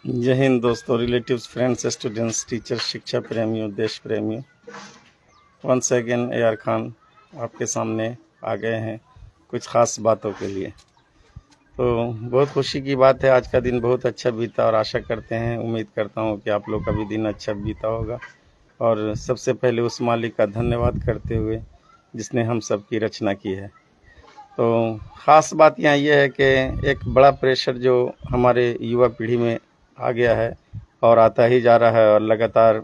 जय हिंद दोस्तों, relatives, friends, students, teachers, शिक्षा प्रेमियों, देश प्रेमियों। वंस अगेन AR खान आपके सामने आ गए हैं कुछ ख़ास बातों के लिए। तो बहुत खुशी की बात है, आज का दिन बहुत अच्छा बीता और आशा करते हैं, उम्मीद करता हूं कि आप लोग का भी दिन अच्छा बीता होगा। और सबसे पहले उस मालिक का धन्यवाद करते हुए जिसने हम सब की रचना की है। तो ख़ास बात यहाँ ये है कि एक बड़ा प्रेशर जो हमारे युवा पीढ़ी में आ गया है और आता ही जा रहा है, और लगातार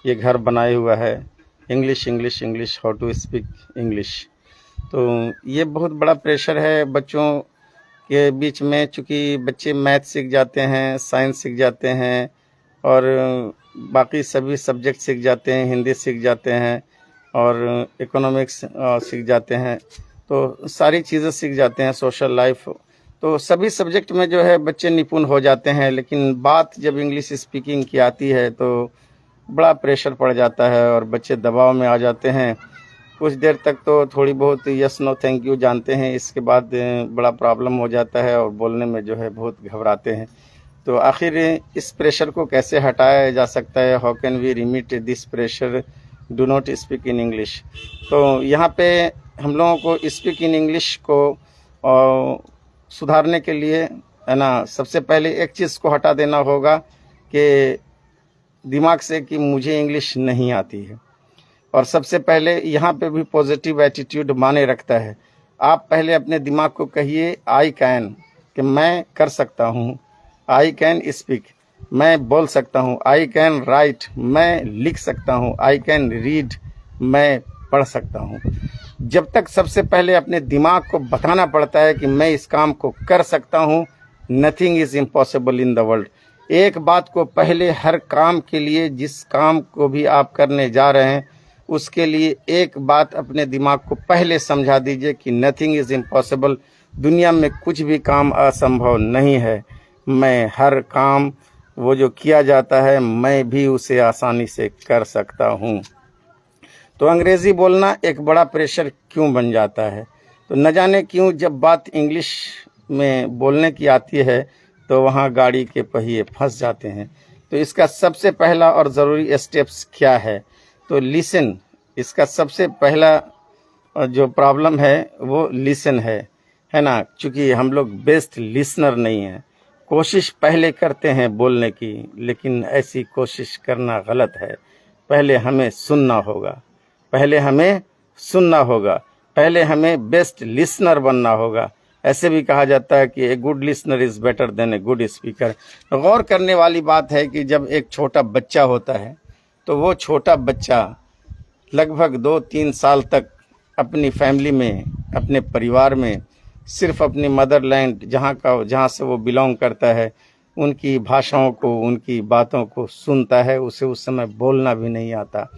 ये घर बनाए हुआ है English English English, how to speak English. तो ये बहुत बड़ा प्रेशर है बच्चों के बीच में, चूँकि बच्चे मैथ सीख जाते हैं, साइंस सीख जाते हैं और बाकी सभी सब्जेक्ट सीख जाते हैं, हिंदी सीख जाते हैं और इकोनॉमिक्स सीख जाते हैं, तो सारी चीज़ें सीख जाते हैं, सोशल लाइफ। तो सभी सब्जेक्ट में जो है बच्चे निपुण हो जाते हैं, लेकिन बात जब इंग्लिश स्पीकिंग की आती है तो बड़ा प्रेशर पड़ जाता है और बच्चे दबाव में आ जाते हैं। कुछ देर तक तो थोड़ी बहुत यस नो थैंक यू जानते हैं, इसके बाद बड़ा प्रॉब्लम हो जाता है और बोलने में जो है बहुत घबराते हैं। तो आखिर इस प्रेशर को कैसे हटाया जा सकता है? How can we remit this pressure, do not speak in English. तो यहाँ पे हम लोगों को स्पीक इन इंग्लिश को सुधारने के लिए है ना, सबसे पहले एक चीज़ को हटा देना होगा कि दिमाग से कि मुझे इंग्लिश नहीं आती है। और सबसे पहले यहाँ पे भी पॉजिटिव एटीट्यूड माने रखता है। आप पहले अपने दिमाग को कहिए आई कैन, कि मैं कर सकता हूँ। आई कैन स्पीक, मैं बोल सकता हूँ। आई कैन राइट, मैं लिख सकता हूँ। आई कैन रीड, मैं पढ़ सकता हूँ। जब तक सबसे पहले अपने दिमाग को बताना पड़ता है कि मैं इस काम को कर सकता हूँ, nothing is impossible in the world. एक बात को पहले हर काम के लिए, जिस काम को भी आप करने जा रहे हैं उसके लिए एक बात अपने दिमाग को पहले समझा दीजिए कि नथिंग इज़ इम्पॉसिबल। दुनिया में कुछ भी काम असंभव नहीं है। मैं हर काम वो जो किया जाता है मैं भी उसे आसानी से कर सकता हूँ। तो अंग्रेज़ी बोलना एक बड़ा प्रेशर क्यों बन जाता है? तो न जाने क्यों जब बात इंग्लिश में बोलने की आती है तो वहाँ गाड़ी के पहिए फंस जाते हैं। तो इसका सबसे पहला और ज़रूरी स्टेप्स क्या है? तो लिसन, इसका सबसे पहला जो प्रॉब्लम है वो लिसन है ना। चूँकि हम लोग बेस्ट लिसनर नहीं हैं। कोशिश पहले करते हैं बोलने की, लेकिन ऐसी कोशिश करना गलत है। पहले हमें सुनना होगा, पहले हमें सुनना होगा, पहले हमें बेस्ट लिसनर बनना होगा। ऐसे भी कहा जाता है कि a good listener is better than a good speaker. गौर करने वाली बात है कि जब एक छोटा बच्चा होता है तो वो छोटा बच्चा लगभग 2-3 साल तक अपनी फैमिली में, अपने परिवार में सिर्फ अपनी मदरलैंड जहाँ से वो बिलोंग करता है उनकी भाषाओं को, उनकी बातों को सुनता है। उसे उस समय बोलना भी नहीं आता,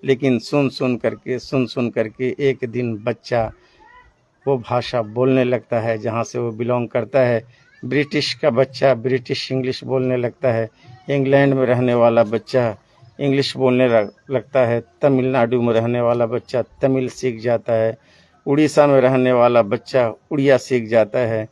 लेकिन सुन सुन करके एक दिन बच्चा वो भाषा बोलने लगता है जहाँ से वो बिलोंग करता है। ब्रिटिश का बच्चा ब्रिटिश इंग्लिश बोलने लगता है। इंग्लैंड में रहने वाला बच्चा इंग्लिश बोलने लगता है। तमिलनाडु में रहने वाला बच्चा तमिल सीख जाता है। उड़ीसा में रहने वाला बच्चा उड़िया सीख जाता है।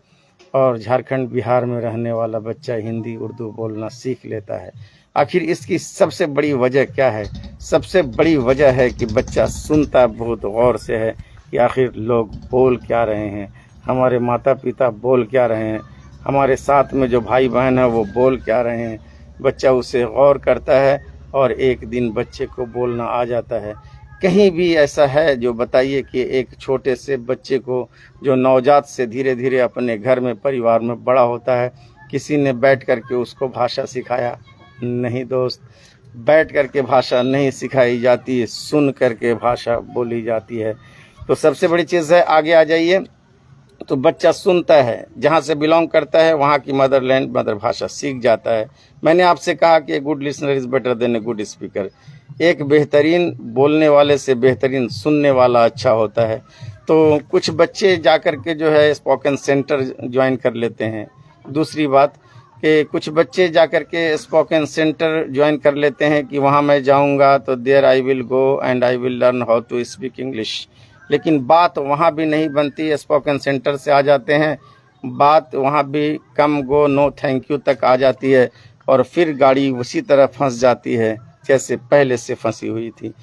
और झारखंड, बिहार में रहने वाला बच्चा हिंदी, उर्दू बोलना सीख लेता है। आखिर इसकी सबसे बड़ी वजह क्या है? सबसे बड़ी वजह है कि बच्चा सुनता बहुत गौर से है कि आखिर लोग बोल क्या रहे हैं, हमारे माता पिता बोल क्या रहे हैं, हमारे साथ में जो भाई बहन हैं वो बोल क्या रहे हैं। बच्चा उसे गौर करता है और एक दिन बच्चे को बोलना आ जाता है। कहीं भी ऐसा है जो बताइए कि एक छोटे से बच्चे को जो नवजात से धीरे धीरे अपने घर में, परिवार में बड़ा होता है, किसी ने बैठ कर के उसको भाषा सिखाया? नहीं दोस्त, बैठ कर के भाषा नहीं सिखाई जाती है, सुन कर के भाषा बोली जाती है। तो सबसे बड़ी चीज़ है, आगे आ जाइए। तो बच्चा सुनता है, जहाँ से बिलोंग करता है वहाँ की मदरलैंड, मदर भाषा सीख जाता है। मैंने आपसे कहा कि good listener is better than a good speaker. एक बेहतरीन बोलने वाले से बेहतरीन सुनने वाला अच्छा होता है। तो कुछ बच्चे जाकर के जो है स्पोकन सेंटर ज्वाइन कर लेते हैं। दूसरी बात कि कुछ बच्चे जाकर के स्पोकन सेंटर ज्वाइन कर लेते हैं कि वहाँ मैं जाऊँगा तो there I will go and I will learn how to speak English. लेकिन बात वहाँ भी नहीं बनती। स्पोकन सेंटर से आ जाते हैं, बात वहाँ भी कम गो नो थैंक यू तक आ जाती है। और फिर गाड़ी उसी तरह फंस जाती है जैसे पहले से फंसी हुई थी।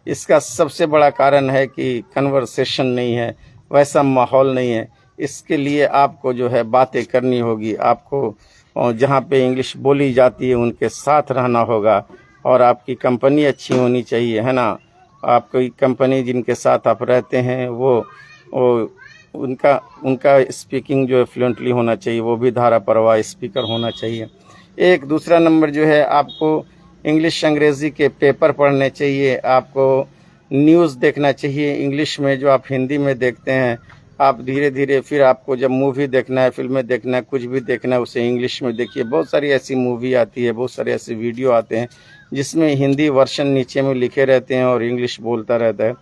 इसका सबसे बड़ा कारण है कि कन्वर्सेशन नहीं है, वैसा माहौल नहीं है। इसके लिए आपको जो है बातें करनी होगी, आपको जहाँ पे इंग्लिश बोली जाती है उनके साथ रहना होगा, और आपकी कंपनी अच्छी होनी चाहिए, है ना। आपकी कंपनी जिनके साथ आप रहते हैं वो उनका स्पीकिंग जो है फ्लुएंटली होना चाहिए, वो भी धारा प्रवाह स्पीकर होना चाहिए। एक दूसरा नंबर जो है, आपको इंग्लिश अंग्रेज़ी के पेपर पढ़ने चाहिए, आपको न्यूज़ देखना चाहिए इंग्लिश में जो आप हिंदी में देखते हैं। आप धीरे धीरे फिर आपको जब मूवी देखना है, फिल्में देखना है, कुछ भी देखना है, उसे इंग्लिश में देखिए। बहुत सारी ऐसी मूवी आती है, बहुत सारे ऐसे वीडियो आते हैं जिसमें हिंदी वर्शन नीचे में लिखे रहते हैं और इंग्लिश बोलता रहता है।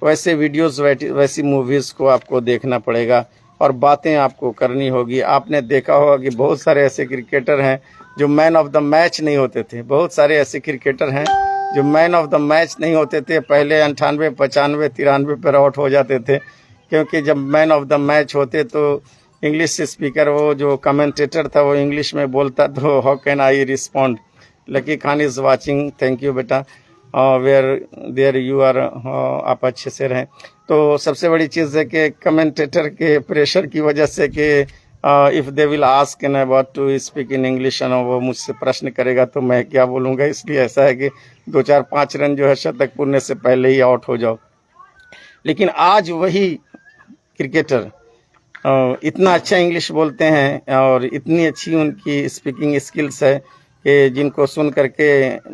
वैसे वीडियोज़ वैसी मूवीज़ को आपको देखना पड़ेगा और बातें आपको करनी होगी। आपने देखा होगा कि बहुत सारे ऐसे क्रिकेटर हैं जो मैन ऑफ द मैच नहीं होते थे। बहुत सारे ऐसे क्रिकेटर हैं जो मैन ऑफ द मैच नहीं होते थे, पहले 98, 95, 93 पर आउट हो जाते थे, क्योंकि जब मैन ऑफ द मैच होते तो इंग्लिश स्पीकर, वो जो कमेंटेटर था, वो इंग्लिश में बोलता, तो how can I respond. Lucky Khan is watching, thank you बेटा, वेयर देयर यू आर, आप अच्छे से रहें। तो सबसे बड़ी चीज़ है कि कमेंटेटर के प्रेशर की वजह से कि if they will ask an about to speak in English, और वो मुझसे प्रश्न करेगा तो मैं क्या बोलूँगा। इसलिए ऐसा है कि 2, 4, 5 रन जो है शतक पूरने से पहले ही आउट हो जाओ। लेकिन आज वही क्रिकेटर इतना अच्छा इंग्लिश बोलते हैं और इतनी अच्छी उनकी स्पीकिंग स्किल्स है कि जिनको सुन करके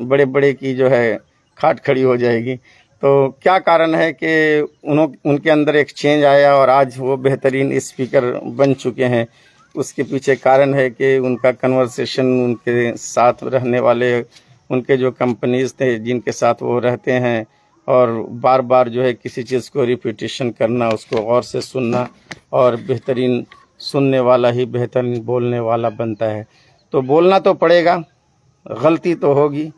बड़े बड़े की जो है खाट खड़ी हो जाएगी। तो क्या कारण है कि उनके अंदर एक चेंज आया और आज वो बेहतरीन स्पीकर बन चुके हैं। उसके पीछे कारण है कि उनका कन्वर्सेशन, उनके साथ रहने वाले उनके जो कंपनीज थे जिनके साथ वो रहते हैं, और बार बार जो है किसी चीज़ को रिपीटिशन करना, उसको गौर से सुनना, और बेहतरीन सुनने वाला ही बेहतरीन बोलने वाला बनता है। तो बोलना तो पड़ेगा, गलती तो होगी,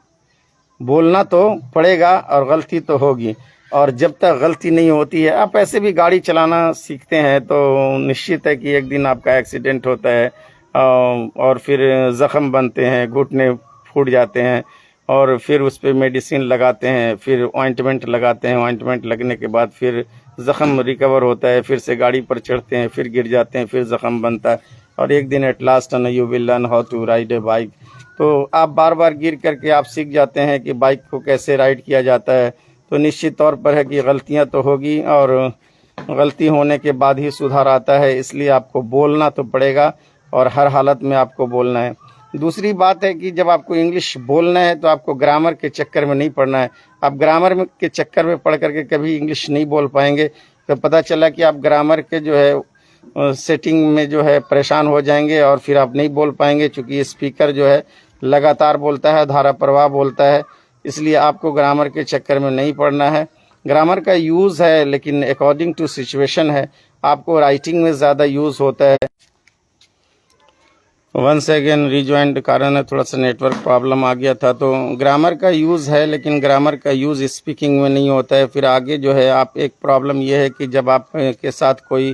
बोलना तो पड़ेगा और गलती तो होगी। और जब तक गलती नहीं होती है, आप ऐसे भी गाड़ी चलाना सीखते हैं तो निश्चित है कि एक दिन आपका एक्सीडेंट होता है और फिर ज़ख़म बनते हैं, घुटने फूट जाते हैं, और फिर उस पर मेडिसिन लगाते हैं, फिर ऑइंटमेंट लगाते हैं। ऑइंटमेंट लगने के बाद फिर ज़ख़म रिकवर होता है, फिर से गाड़ी पर चढ़ते हैं, फिर गिर जाते हैं, फिर ज़ख़म बनता है, और एक दिन at last you will learn how to ride a bike. तो आप बार बार गिर करके आप सीख जाते हैं कि बाइक को कैसे राइड किया जाता है। तो निश्चित तौर पर है कि गलतियां तो होगी, और गलती होने के बाद ही सुधार आता है। इसलिए आपको बोलना तो पड़ेगा और हर हालत में आपको बोलना है। दूसरी बात है कि जब आपको इंग्लिश बोलना है तो आपको ग्रामर के चक्कर में नहीं पड़ना है। आप ग्रामर के चक्कर में पढ़ करके कभी इंग्लिश नहीं बोल पाएंगे। तो पता चला कि आप ग्रामर के जो है सेटिंग में जो है परेशान हो जाएंगे और फिर आप नहीं बोल पाएंगे, क्योंकि स्पीकर जो है लगातार बोलता है, धारा प्रवाह बोलता है। इसलिए आपको ग्रामर के चक्कर में नहीं पड़ना है। ग्रामर का यूज़ है लेकिन अकॉर्डिंग टू सिचुएशन है। आपको राइटिंग में ज़्यादा यूज़ होता है। वंस अगेन रिज्वाइंड, कारण है थोड़ा सा नेटवर्क प्रॉब्लम आ गया था। तो ग्रामर का यूज़ है लेकिन ग्रामर का यूज़ स्पीकिंग में नहीं होता है। फिर आगे जो है आप एक प्रॉब्लम ये है कि जब आप के साथ कोई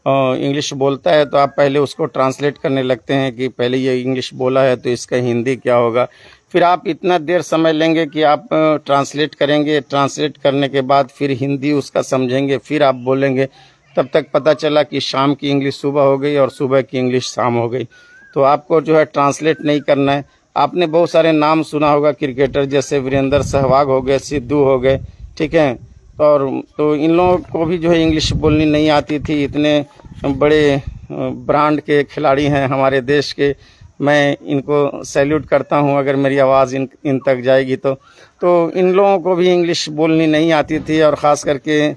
इंग्लिश बोलता है तो आप पहले उसको ट्रांसलेट करने लगते हैं कि पहले ये इंग्लिश बोला है तो इसका हिंदी क्या होगा। फिर आप इतना देर समय लेंगे कि आप ट्रांसलेट करेंगे, ट्रांसलेट करने के बाद फिर हिंदी उसका समझेंगे, फिर आप बोलेंगे। तब तक पता चला कि शाम की इंग्लिश सुबह हो गई और सुबह की इंग्लिश शाम हो गई। तो आपको जो है ट्रांसलेट नहीं करना है। आपने बहुत सारे नाम सुना होगा क्रिकेटर, जैसे वीरेंद्र सहवाग हो गए, सिद्धू हो गए, ठीक है। और तो इन लोगों को भी जो है इंग्लिश बोलनी नहीं आती थी। इतने बड़े ब्रांड के खिलाड़ी हैं हमारे देश के, मैं इनको सैल्यूट करता हूं। अगर मेरी आवाज़ इन तक जाएगी तो इन लोगों को भी इंग्लिश बोलनी नहीं आती थी, और ख़ास करके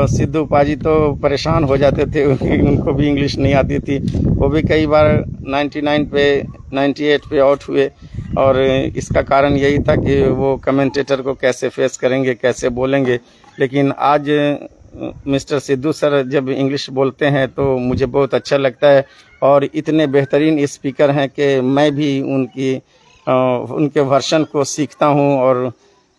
सिद्धू पाजी तो परेशान हो जाते थे, उनको भी इंग्लिश नहीं आती थी। वो भी कई बार 99 पे 98 पे आउट हुए, और इसका कारण यही था कि वो कमेंटेटर को कैसे फेस करेंगे, कैसे बोलेंगे। लेकिन आज मिस्टर सिद्धू सर जब इंग्लिश बोलते हैं तो मुझे बहुत अच्छा लगता है, और इतने बेहतरीन स्पीकर हैं कि मैं भी उनके वर्शन को सीखता हूं। और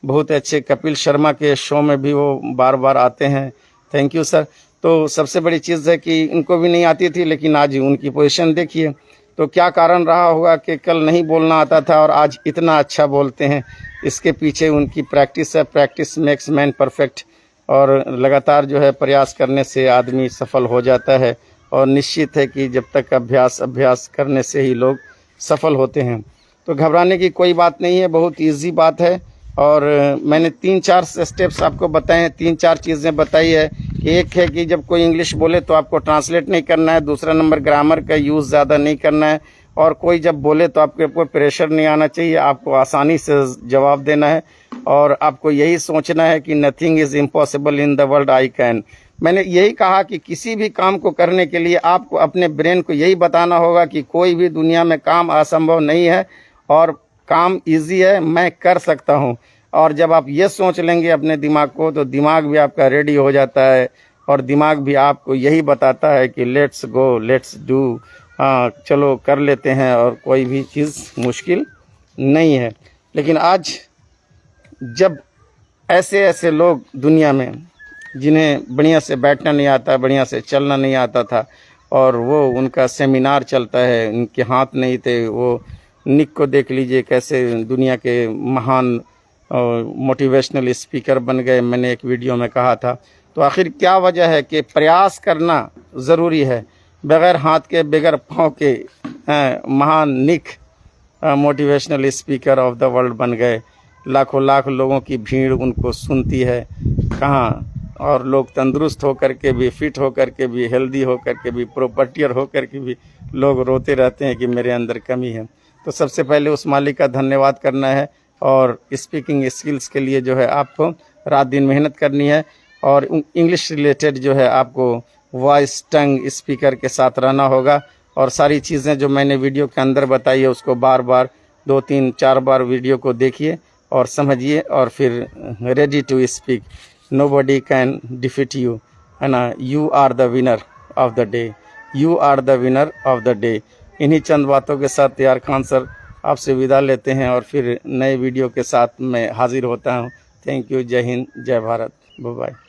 बहुत अच्छे कपिल शर्मा के शो में भी वो बार बार आते हैं। Thank you sir. तो सबसे बड़ी चीज़ है कि इनको भी नहीं आती थी, लेकिन आज उनकी पोजीशन देखिए। तो क्या कारण रहा होगा कि कल नहीं बोलना आता था और आज इतना अच्छा बोलते हैं। इसके पीछे उनकी प्रैक्टिस है। Practice makes man perfect. और लगातार जो है प्रयास करने से आदमी सफल हो जाता है। और निश्चित है कि जब तक अभ्यास करने से ही लोग सफल होते हैं। तो घबराने की कोई बात नहीं है, बहुत इजी बात है। और मैंने 3-4 स्टेप्स आपको बताए हैं, 3-4 चीज़ें बताई है। एक है कि जब कोई इंग्लिश बोले तो आपको ट्रांसलेट नहीं करना है। दूसरा नंबर, ग्रामर का यूज़ ज़्यादा नहीं करना है। और कोई जब बोले तो आपके ऊपर प्रेशर नहीं आना चाहिए, आपको आसानी से जवाब देना है। और आपको यही सोचना है कि nothing is impossible in the world I can. मैंने यही कहा कि किसी भी काम को करने के लिए आपको अपने ब्रेन को यही बताना होगा कि कोई भी दुनिया में काम असंभव नहीं है और काम इजी है, मैं कर सकता हूँ। और जब आप ये सोच लेंगे अपने दिमाग को, तो दिमाग भी आपका रेडी हो जाता है और दिमाग भी आपको यही बताता है कि लेट्स गो, लेट्स डू, हाँ चलो कर लेते हैं, और कोई भी चीज़ मुश्किल नहीं है। लेकिन आज जब ऐसे ऐसे लोग दुनिया में, जिन्हें बढ़िया से बैठना नहीं आता, बढ़िया से चलना नहीं आता था, और वो उनका सेमिनार चलता है, उनके हाथ नहीं थे, वो निक को देख लीजिए कैसे दुनिया के महान मोटिवेशनल स्पीकर बन गए। मैंने एक वीडियो में कहा था। तो आखिर क्या वजह है कि प्रयास करना ज़रूरी है। बगैर हाथ के, बगैर पाँव के महान Nick motivational speaker of the world बन गए। लाखों लाख लोगों की भीड़ उनको सुनती है। कहाँ, और लोग तंदुरुस्त होकर के भी, फिट होकर के भी, हेल्दी होकर के भी, प्रॉपर्टियर होकर के भी लोग रोते रहते हैं कि मेरे अंदर कमी है। तो सबसे पहले उस मालिक का धन्यवाद करना है। और स्पीकिंग स्किल्स के लिए जो है आपको रात दिन मेहनत करनी है। और इंग्लिश रिलेटेड जो है आपको वॉइस, टंग, स्पीकर के साथ रहना होगा। और सारी चीज़ें जो मैंने वीडियो के अंदर बताई है उसको बार बार 2-3-4 बार वीडियो को देखिए और समझिए, और फिर ready to speak. Nobody can defeat you, है ना। You are the winner of the day, you are the winner of the day. इन्हीं चंद बातों के साथ तैयार खान सर आपसे विदा लेते हैं, और फिर नए वीडियो के साथ मैं हाजिर होता हूँ। Thank you. जय हिंद, जय भारत, बाय बाय।